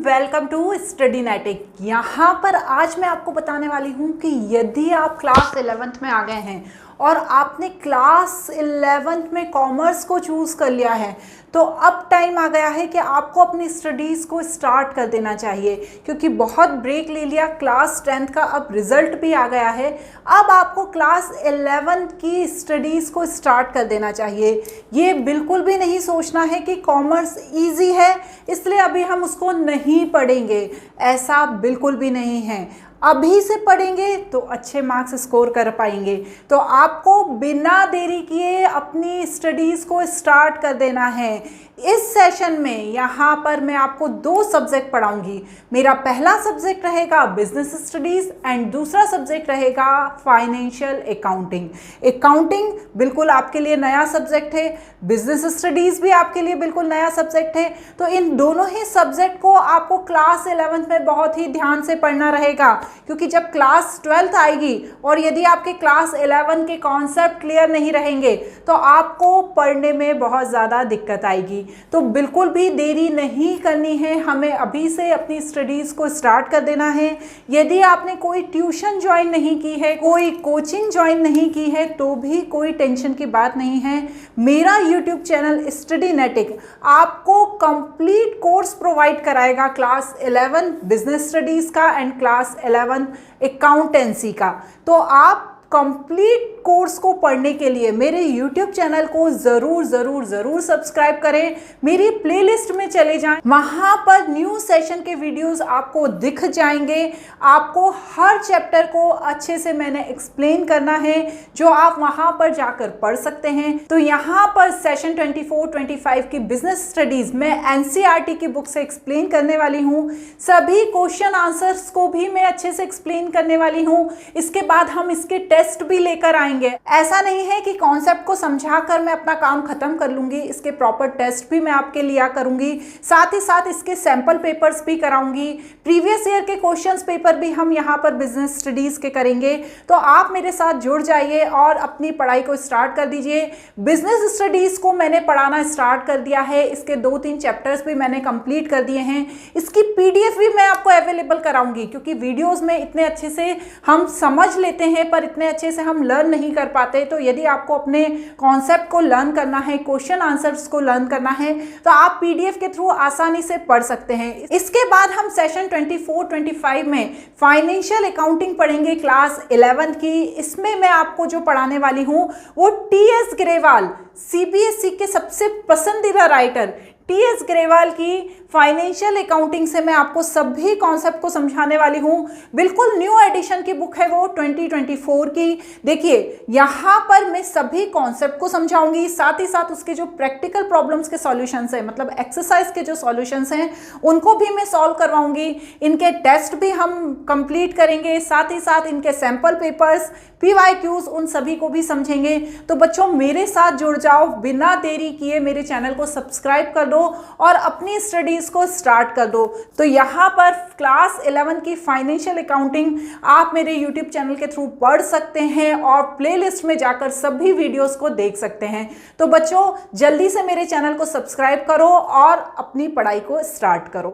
Welcome to स्टडीनेटिक। यहाँ पर आज मैं आपको बताने वाली हूँ कि यदि आप क्लास 11th में आ गए हैं और आपने क्लास 11th में कॉमर्स को चूज़ कर लिया है तो अब टाइम आ गया है कि आपको अपनी स्टडीज़ को स्टार्ट कर देना चाहिए, क्योंकि बहुत ब्रेक ले लिया। क्लास 10th का अब रिज़ल्ट भी आ गया है। अब आपको क्लास 11th की स्टडीज़ को स्टार्ट कर देना चाहिए। ये बिल्कुल भी नहीं सोचना है कि कॉमर्स इजी है इसलिए अभी हम उसको नहीं पढ़ेंगे, ऐसा बिल्कुल भी नहीं है। अभी से पढ़ेंगे तो अच्छे मार्क्स स्कोर कर पाएंगे। तो आपको बिना देरी किए अपनी स्टडीज़ को स्टार्ट कर देना है। इस सेशन में यहाँ पर मैं आपको 2 सब्जेक्ट पढ़ाऊंगी। मेरा पहला सब्जेक्ट रहेगा बिजनेस स्टडीज़ एंड दूसरा सब्जेक्ट रहेगा फाइनेंशियल अकाउंटिंग। अकाउंटिंग बिल्कुल आपके लिए नया सब्जेक्ट है, बिजनेस स्टडीज़ भी आपके लिए बिल्कुल नया सब्जेक्ट है। तो इन दोनों ही सब्जेक्ट को आपको क्लास 11th में बहुत ही ध्यान से पढ़ना रहेगा, क्योंकि जब क्लास 12th आएगी और यदि आपके क्लास 11 के कॉन्सेप्ट क्लियर नहीं रहेंगे तो आपको पढ़ने में बहुत ज़्यादा दिक्कत आएगी। तो बिल्कुल भी देरी नहीं करनी है, हमें अभी से अपनी स्टडीज़ को स्टार्ट कर देना है। यदि आपने कोई ट्यूशन ज्वाइन नहीं की है, कोई कोचिंग ज्वाइन नहीं की है तो भी कोई टेंशन की बात नहीं है। मेरा यूट्यूब चैनल स्टडीनेटिक आपको कंप्लीट कोर्स प्रोवाइड कराएगा क्लास 11 बिजनेस स्टडीज़ का एंड क्लास 11 अकाउंटेंसी का। तो आप कंप्लीट कोर्स को पढ़ने के लिए मेरे YouTube चैनल को ज़रूर सब्सक्राइब करें। मेरी प्लेलिस्ट में चले जाएं, वहाँ पर न्यू सेशन के वीडियोस आपको दिख जाएंगे। आपको हर चैप्टर को अच्छे से मैंने एक्सप्लेन करना है जो आप वहाँ पर जाकर पढ़ सकते हैं। तो यहाँ पर सेशन 24-25 की बिजनेस स्टडीज़ मैं NCERT की बुक से एक्सप्लेन करने वाली हूँ। सभी क्वेश्चन आंसर्स को भी मैं अच्छे से एक्सप्लेन करने वाली हूँ। इसके बाद हम इसके टेस्ट भी लेकर आएंगे। ऐसा नहीं है कि कॉन्सेप्ट को समझाकर मैं अपना काम खत्म कर लूंगी, इसके प्रॉपर टेस्ट भी मैं आपके लिया करूंगी। साथ ही साथ इसके सैंपल पेपर्स भी कराऊंगी। प्रीवियस ईयर के क्वेश्चंस पेपर भी हम यहाँ पर बिजनेस स्टडीज के करेंगे। तो आप मेरे साथ जुड़ जाइए और अपनी पढ़ाई को स्टार्ट कर दीजिए। बिजनेस स्टडीज को मैंने पढ़ाना स्टार्ट कर दिया है, इसके 2-3 चैप्टर्स भी मैंने कंप्लीट कर दिए हैं। इसकी PDF भी मैं आपको अवेलेबल कराऊंगी, क्योंकि वीडियोज में इतने अच्छे से हम समझ लेते हैं पर इतने अच्छे से हम लर्न नहीं कर पाते। तो यदि आपको अपने कॉन्सेप्ट को लर्न करना है, क्वेश्चन आंसर्स को लर्न करना है, तो आप PDF के थ्रू आसानी से पढ़ सकते हैं। इसके बाद हम सेशन 24-25 में फाइनेंशियल अकाउंटिंग पढ़ेंगे क्लास 11 की। इसमें मैं आपको जो पढ़ाने वाली हूँ वो TS ग्रेवाल, CBSE के सबसे पसंदीदा राइटर TS ग्रेवाल की फाइनेंशियल अकाउंटिंग से मैं आपको सभी कॉन्सेप्ट को समझाने वाली हूँ। बिल्कुल न्यू एडिशन की बुक है वो 2024 की। देखिए यहाँ पर मैं सभी कॉन्सेप्ट को समझाऊंगी, साथ ही साथ उसके जो प्रैक्टिकल प्रॉब्लम्स के सॉल्यूशंस हैं, मतलब एक्सरसाइज के जो सॉल्यूशंस हैं उनको भी मैं सॉल्व करवाऊंगी। इनके टेस्ट भी हम कंप्लीट करेंगे, साथ ही साथ इनके सैंपल पेपर्स, PYQs, उन सभी को भी समझेंगे। तो बच्चों मेरे साथ जुड़ जाओ, बिना देरी किए मेरे चैनल को सब्सक्राइब कर दो और अपनी स्टडीज को स्टार्ट कर दो। तो यहाँ पर क्लास 11 की फाइनेंशियल अकाउंटिंग आप मेरे YouTube चैनल के थ्रू पढ़ सकते हैं और प्लेलिस्ट में जाकर सभी वीडियोस को देख सकते हैं। तो बच्चों जल्दी से मेरे चैनल को सब्सक्राइब करो और अपनी पढ़ाई को स्टार्ट करो।